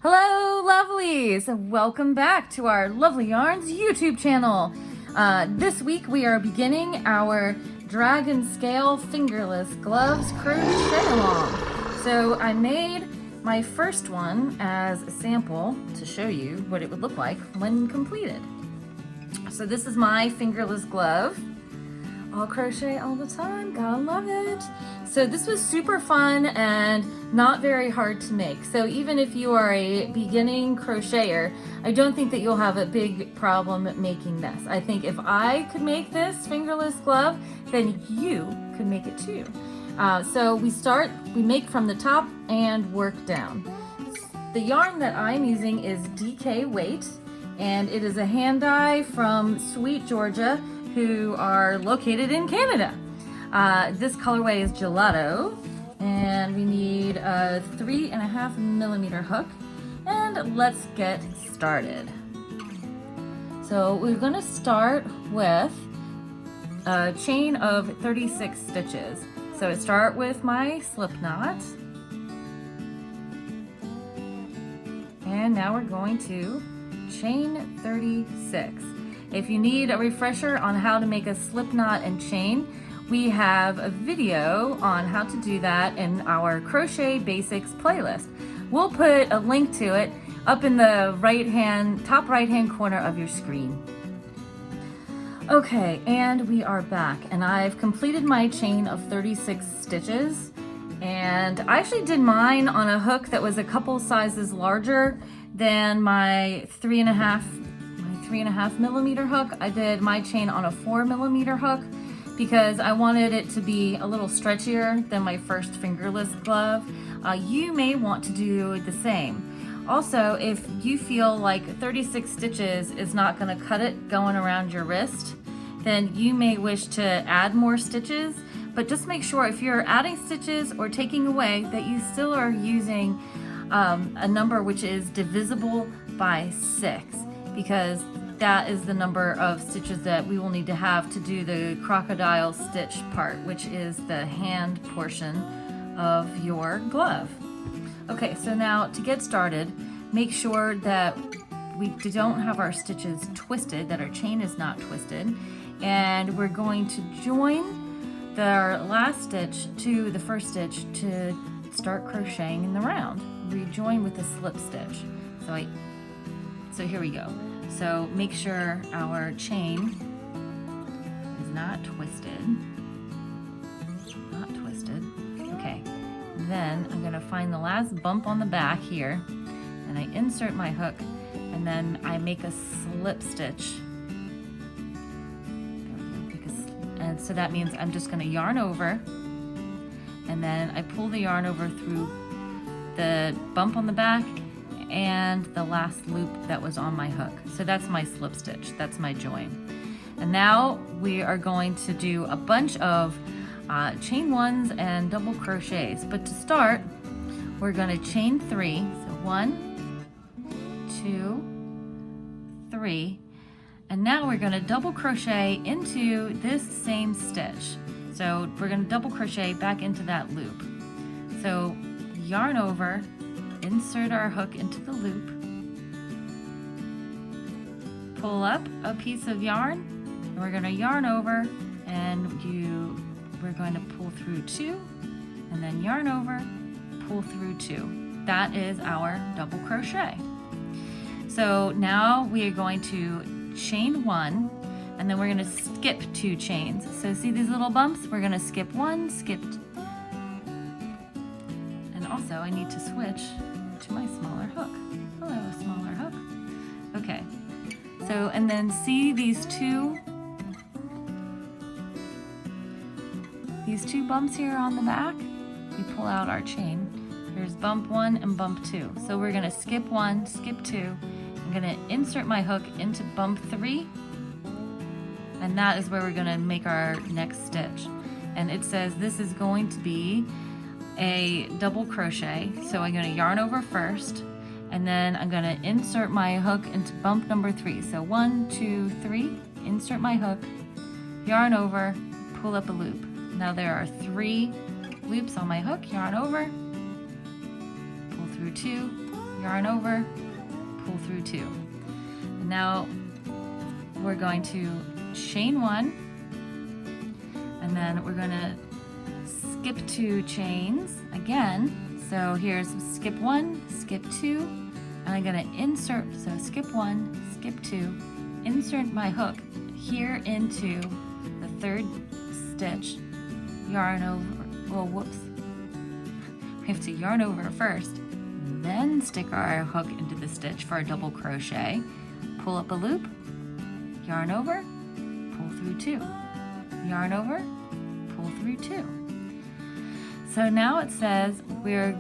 Hello, lovelies! Welcome back to our Lovelyarns YouTube channel. This week we are beginning our dragon scale fingerless gloves crochet along. So I made my first one as a sample to show you what it would look like when completed. So this is my fingerless glove. I'll crochet all the time, gotta love it. So this was super fun and not very hard to make. So even if you are a beginning crocheter, I don't think that you'll have a big problem making this. I think if I could make this fingerless glove, then you could make it too. So we make from the top and work down. The yarn that I'm using is DK Weight, and it is a hand dye from Sweet Georgia, who are located in Canada. This colorway is gelato, and we need a 3.5 millimeter hook, and let's get started. So we're gonna start with a chain of 36 stitches. So I start with my slip knot, and now we're going to chain 36. If you need a refresher on how to make a slip knot and chain, we have a video on how to do that in our Crochet Basics playlist. We'll put a link to it up in the top right hand corner of your screen. Okay, and we are back, and I've completed my chain of 36 stitches, and I actually did mine on a hook that was a couple sizes larger than my 3.5 millimeter hook. I did my chain on a 4 millimeter hook because I wanted it to be a little stretchier than my first fingerless glove. You may want to do the same. Also, if you feel like 36 stitches is not going to cut it going around your wrist, then you may wish to add more stitches, but just make sure if you're adding stitches or taking away that you still are using a number which is divisible by 6, because that is the number of stitches that we will need to have to do the crocodile stitch part, which is the hand portion of your glove. Okay, so now to get started, make sure that we don't have our stitches twisted, that our chain is not twisted, and we're going to join the last stitch to the first stitch to start crocheting in the round. Rejoin with a slip stitch. So here we go. So make sure our chain is not twisted. Not twisted. Okay. Then I'm going to find the last bump on the back here, and I insert my hook, and then I make a slip stitch. And so that means I'm just going to yarn over, and then I pull the yarn over through the bump on the back and the last loop that was on my hook. So that's my slip stitch, that's my join. And now we are going to do a bunch of chain ones and double crochets. But to start, we're gonna chain 3. So 1, 2, 3. And now we're gonna double crochet into this same stitch. So we're gonna double crochet back into that loop. So yarn over, insert our hook into the loop, pull up a piece of yarn, and we're going to yarn over, and we're going to pull through 2, and then yarn over, pull through 2. That is our double crochet. So now we are going to chain 1, and then we're going to skip 2 chains. So see these little bumps? We're going to skip 1, skip 2. And also I need to switch to my smaller hook. Hello, smaller hook. Okay, so and then see these two bumps here on the back? We pull out our chain. There's bump 1 and bump 2. So we're gonna skip 1, skip 2. I'm gonna insert my hook into bump 3, and that is where we're gonna make our next stitch. And it says this is going to be a double crochet. So I'm going to yarn over first, and then I'm going to insert my hook into bump number 3. So 1, 2, 3, insert my hook, yarn over, pull up a loop. Now there are 3 loops on my hook, yarn over, pull through 2, yarn over, pull through 2. And now we're going to chain 1, and then we're going to skip 2 chains again. So here's skip 1, skip 2, and I'm going to insert, so skip 1, skip 2, insert my hook here into the 3rd stitch, yarn over, well, whoops. We have to yarn over first, then stick our hook into the stitch for a double crochet, pull up a loop, yarn over, pull through 2, yarn over, pull through 2. So now it says we have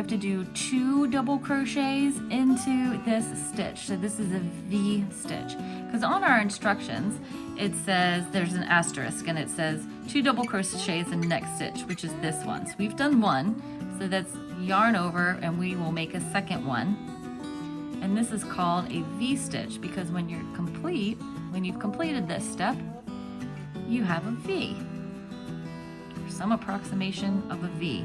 to do 2 double crochets into this stitch. So this is a V stitch, because on our instructions it says there's an asterisk and it says 2 double crochets in the next stitch, which is this one. So we've done 1, so that's yarn over, and we will make a second one. And this is called a V stitch because when you've completed this step, you have a V, or some approximation of a V.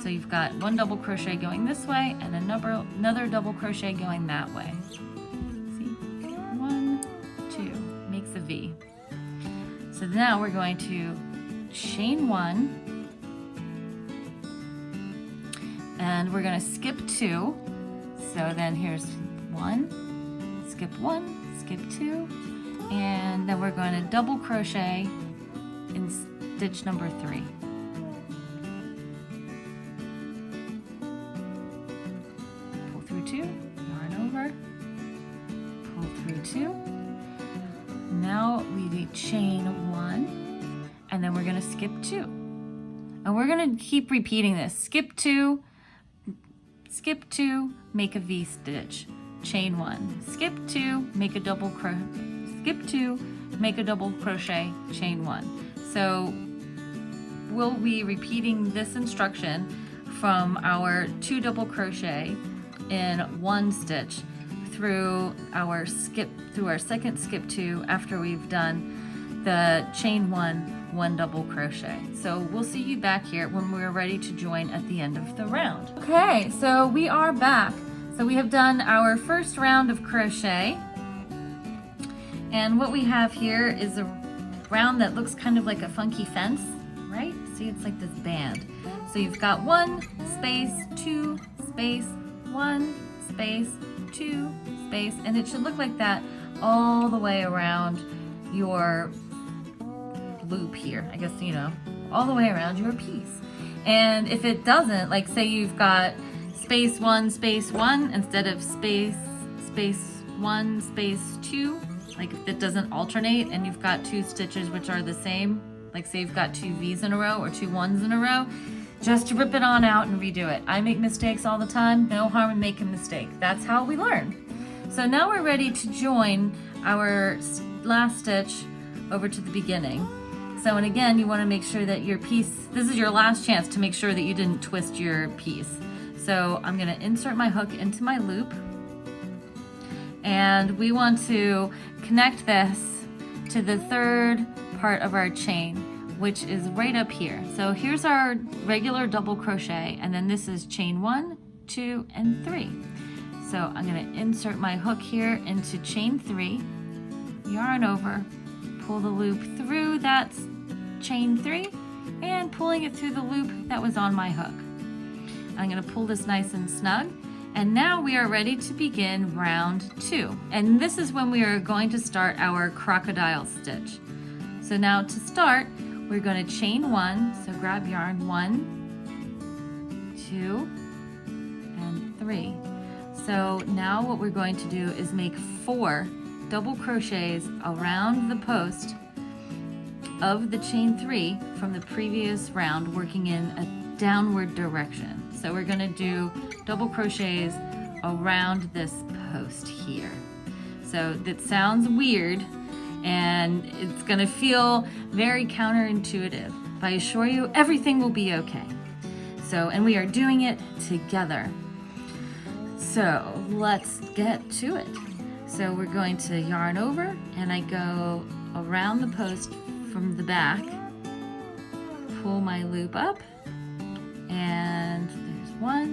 So you've got 1 double crochet going this way and another double crochet going that way. See, 1, 2 makes a V. So now we're going to chain 1, and we're going to skip 2. So then here's 1, skip 1, skip 2, and then we're going to double crochet in stitch number 3. Pull through 2, yarn over, pull through 2. Now we chain 1, and then we're going to skip 2. And we're going to keep repeating this. Skip 2, make a V stitch, chain 1, skip 2, make a double crochet, skip 2, make a double crochet, chain 1. So we'll be repeating this instruction from our 2 double crochet in 1 stitch through our second skip 2 after we've done the chain 1 double crochet. So we'll see you back here when we're ready to join at the end of the round. Okay, so we are back. So we have done our first round of crochet, and what we have here is a round that looks kind of like a funky fence, right? See, it's like this band. So you've got 1 space, 2 space, 1 space, 2 space, and it should look like that all the way around your loop here. I guess, you know, all the way around your piece. And if it doesn't, like say you've got space 1 instead of space 1 space 2, like if it doesn't alternate and you've got 2 stitches which are the same, like say you've got 2 V's in a row or 2 1's in a row, just rip it on out and redo it. I make mistakes all the time. No harm in making a mistake. That's how we learn. So now we're ready to join our last stitch over to the beginning. So, and again, you want to make sure that your piece, this is your last chance to make sure that you didn't twist your piece. So I'm going to insert my hook into my loop, and we want to connect this to the 3rd part of our chain, which is right up here. So here's our regular double crochet, and then this is chain 1, 2, and 3. So I'm going to insert my hook here into chain 3, yarn over, pull the loop through that chain 3, and pulling it through the loop that was on my hook. I'm going to pull this nice and snug, and now we are ready to begin round 2. And this is when we are going to start our crocodile stitch. So now to start, we're going to chain 1, so grab yarn 1, 2, and 3. So now what we're going to do is make 4 double crochets around the post of the chain 3 from the previous round, working in a downward direction. So we're going to do double crochets around this post here. So that sounds weird and it's going to feel very counterintuitive, but I assure you everything will be okay. So, and we are doing it together. So let's get to it. So we're going to yarn over, and I go around the post from the back, pull my loop up, and there's 1,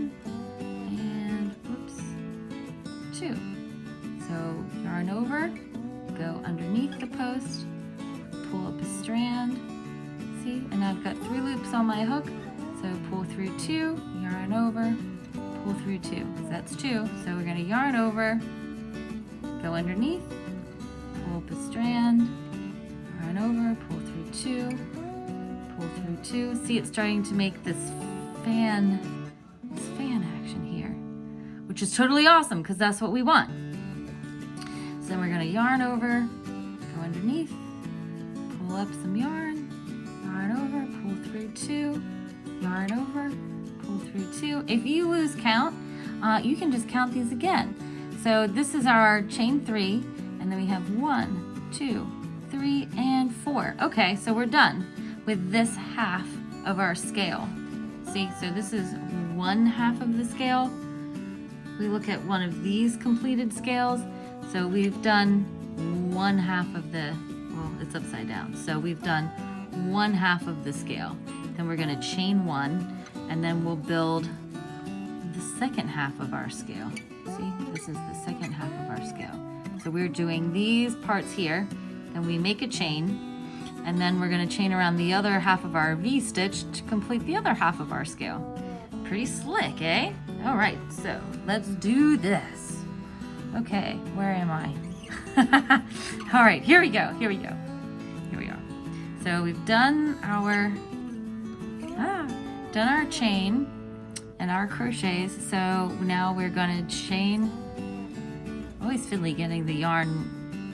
my hook. So pull through 2, yarn over, pull through 2, because that's 2. So we're going to yarn over, go underneath, pull up a strand, yarn over, pull through 2, pull through 2. See, it's starting to make this fan action here, which is totally awesome because that's what we want. So then we're going to yarn over, go underneath, pull up some yarn over, pull through 2, yarn over, pull through 2. If you lose count, you can just count these again. So this is our chain 3, and then we have 1, 2, 3, and 4. Okay, so we're done with this half of our scale. See, so this is 1/2 of the scale. We look at one of these completed scales. So we've done 1/2 of the, well, it's upside down. So we've done 1/2 of the scale. Then we're going to chain 1, and then we'll build the second half of our scale. See, this is the second half of our scale. So we're doing these parts here, and we make a chain, and then we're going to chain around the other half of our V-stitch to complete the other half of our scale. Pretty slick, eh? All right, so let's do this. Okay, where am I? All right, here we go. So we've done our chain and our crochets. So now we're going to chain. Always fiddly getting the yarn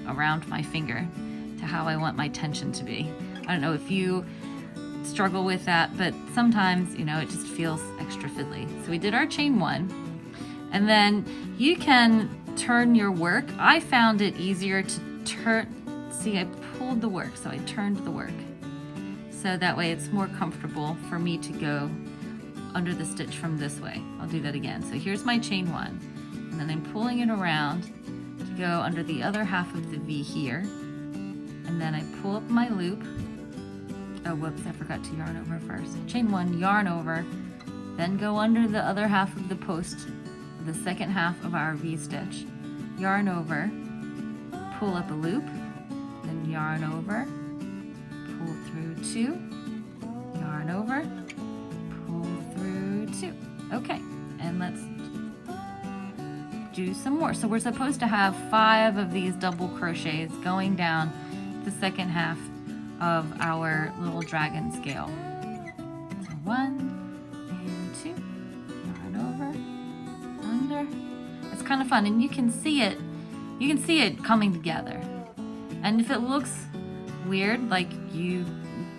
around my finger to how I want my tension to be. I don't know if you struggle with that, but sometimes, you know, it just feels extra fiddly. So we did our chain 1, and then you can turn your work. I found it easier to turn. See, I pulled the work, so I turned the work. So that way it's more comfortable for me to go under the stitch from this way. I'll do that again. So here's my chain 1, and then I'm pulling it around to go under the other half of the V here. And then I pull up my loop. Oh, whoops, I forgot to yarn over first. Chain 1, yarn over, then go under the other half of the post, the second half of our V-stitch. Yarn over, pull up a loop, then yarn over, pull through 2, yarn over, pull through 2. Okay, and let's do some more. So we're supposed to have 5 of these double crochets going down the second half of our little dragon scale. So 1 and 2, yarn over, under. It's kind of fun, and you can see it coming together. And if it looks weird, like you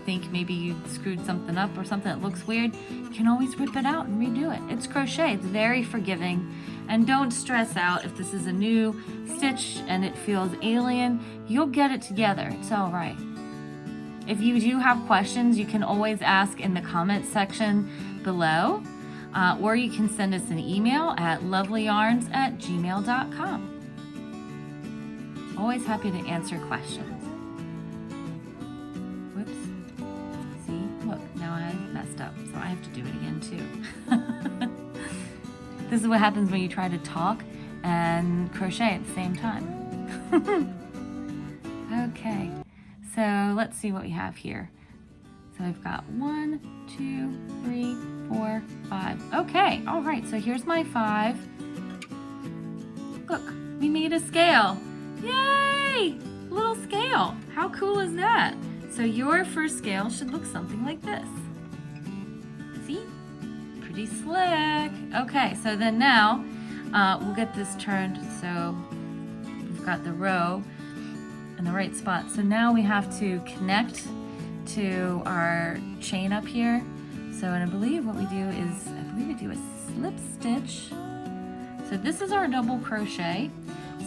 think maybe you screwed something up or something that looks weird, you can always rip it out and redo it. It's crochet, it's very forgiving. And don't stress out if this is a new stitch and it feels alien. You'll get it together, it's all right. If you do have questions, you can always ask in the comment section below, or you can send us an email at lovelyarns@gmail.com. Always happy to answer questions. Whoops. See, look, now I messed up, so I have to do it again too. This is what happens when you try to talk and crochet at the same time. Okay, so let's see what we have here. So I've got 1, 2, 3, 4, 5. Okay, all right, so here's my 5. Look, we made a scale. Yay! Little scale. How cool is that? So your first scale should look something like this. See? Pretty slick. Okay, so then now we'll get this turned so we've got the row in the right spot. So now we have to connect to our chain up here. So, and I believe what we do is, we do a slip stitch. So this is our double crochet.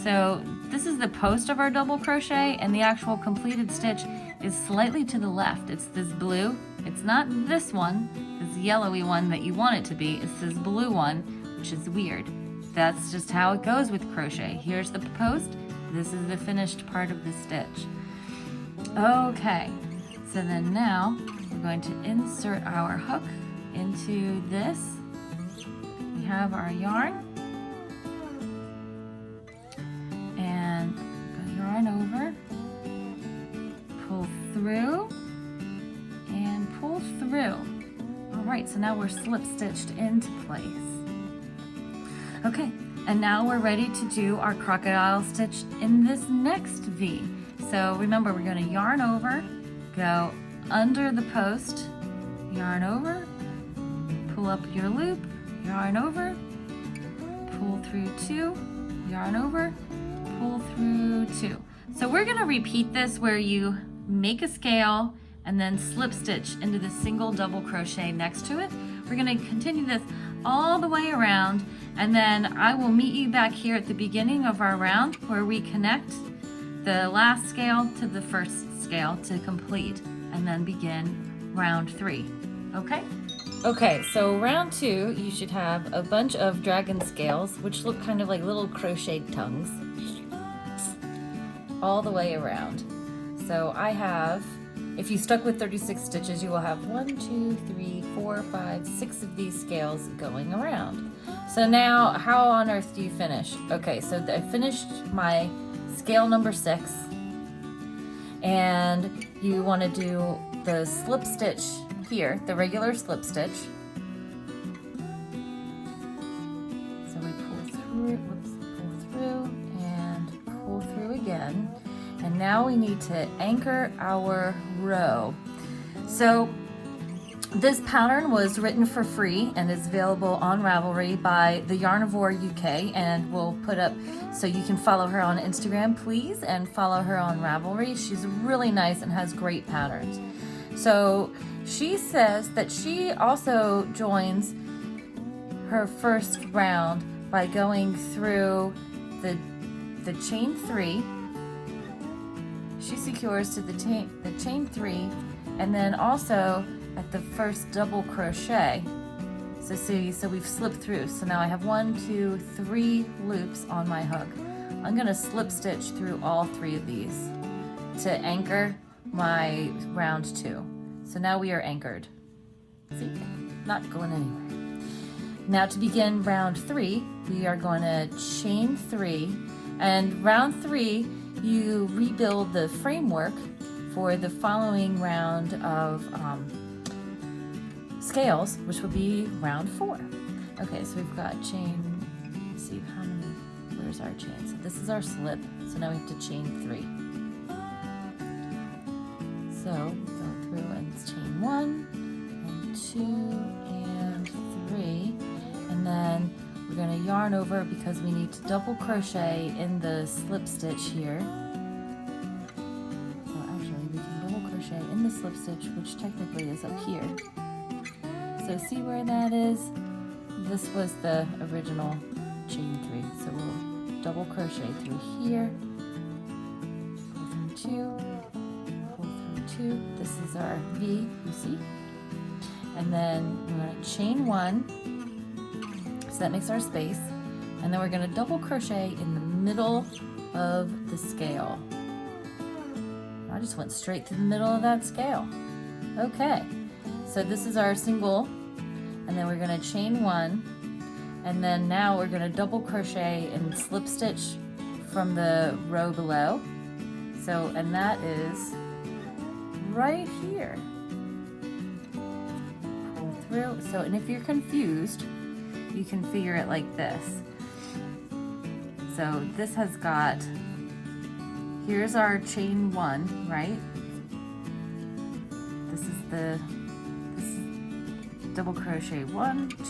So this is the post of our double crochet, and the actual completed stitch is slightly to the left. It's this blue. It's not this one, this yellowy one that you want it to be. It's this blue one, which is weird. That's just how it goes with crochet. Here's the post. This is the finished part of the stitch. Okay, so then now we're going to insert our hook into this. We have our yarn. And go yarn over, pull through, and pull through. right, so now we're slip stitched into place. Okay, and now we're ready to do our crocodile stitch in this next V. So remember, we're going to yarn over, go under the post, yarn over, pull up your loop, yarn over, pull through 2, yarn over, pull through 2. So we're going to repeat this where you make a scale and then slip stitch into the single double crochet next to it. We're going to continue this all the way around, and then I will meet you back here at the beginning of our round where we connect the last scale to the first scale to complete, and then begin round 3. Okay? Okay, so round 2, you should have a bunch of dragon scales, which look kind of like little crocheted tongues, all the way around. So I have, if you stuck with 36 stitches, you will have 1, 2, 3, 4, 5, 6 of these scales going around. So now, how on earth do you finish? Okay, so I finished my scale number 6, and you want to do the slip stitch here, the regular slip stitch. So we pull through, pull through, and pull through again. And now we need to anchor our row. So this pattern was written for free and is available on Ravelry by the Yarnivore UK, and we'll put up so you can follow her on Instagram, please, and follow her on Ravelry. She's really nice and has great patterns. So she says that she also joins her first round by going through the chain 3. She secures to the chain 3, and then also at the first double crochet. So see, so we've slipped through. So now I have 1, 2, 3 loops on my hook. I'm going to slip stitch through all 3 of these to anchor my round 2. So now we are anchored. See, not going anywhere. Now to begin round 3, we are going to chain 3, and round 3 you rebuild the framework for the following round of scales, which will be round 4. Okay, so we've got chain, let's see how many, where's our chain? So this is our slip, so now we have to chain 3. So go through and it's chain 1 and 2 and 3, and then we're going to yarn over because we need to double crochet in the slip stitch here. So actually we can double crochet in the slip stitch, which technically is up here. So see where that is? This was the original chain 3. So we'll double crochet through here, pull through 2, pull through 2. This is our V, you see? And then we're going to chain 1. So that makes our space, and then we're going to double crochet in the middle of the scale. I just went straight to the middle of that scale. Okay, so this is our single, and then we're going to chain 1, and then now we're going to double crochet and slip stitch from the row below. So, and that is right here. Pull through. So, and if you're confused, you can figure it like this. So this has got, here's our chain 1, right? This is double crochet 1, 2,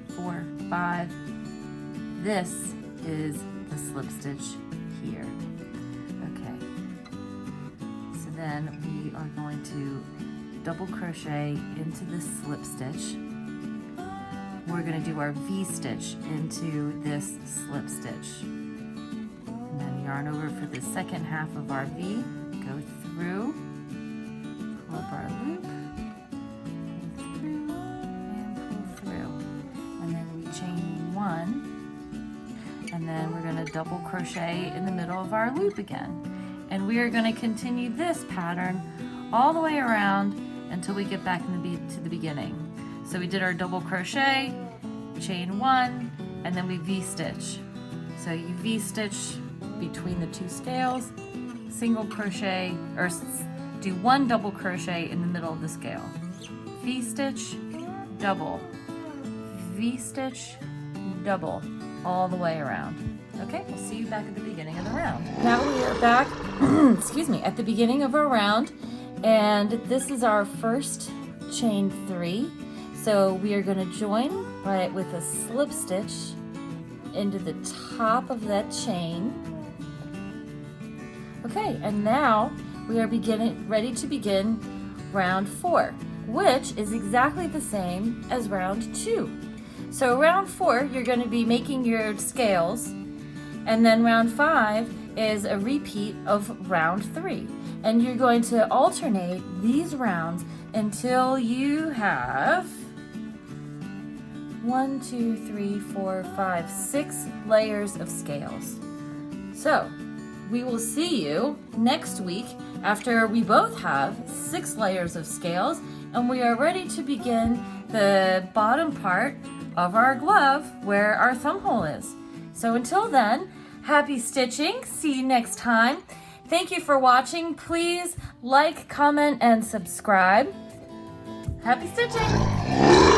3, 4, 5. This is the slip stitch here. Okay. So then we are going to double crochet into the slip stitch. We're going to do our V-stitch into this slip stitch. And then yarn over for the second half of our V, go through, pull up our loop, pull through, and pull through. And then we chain 1, and then we're going to double crochet in the middle of our loop again. And we are going to continue this pattern all the way around until we get back to the beginning. So we did our double crochet, chain 1, and then we V-stitch. So you V-stitch between the 2 scales, single crochet, or do 1 double crochet in the middle of the scale. V-stitch, double, V-stitch, double, all the way around. Okay, we'll see you back at the beginning of the round. Now we are back, excuse me, at the beginning of our round, and this is our first chain 3. So we are going to join right with a slip stitch into the top of that chain. Okay, and now we are ready to begin round 4, which is exactly the same as round 2. So round 4, you're going to be making your scales, and then round 5 is a repeat of round 3. And you're going to alternate these rounds until you have 1, 2, 3, 4, 5, 6 layers of scales. So we will see you next week after we both have 6 layers of scales and we are ready to begin the bottom part of our glove where our thumb hole is. So until then, happy stitching. See you next time. Thank you for watching. Please like, comment, and subscribe. Happy stitching!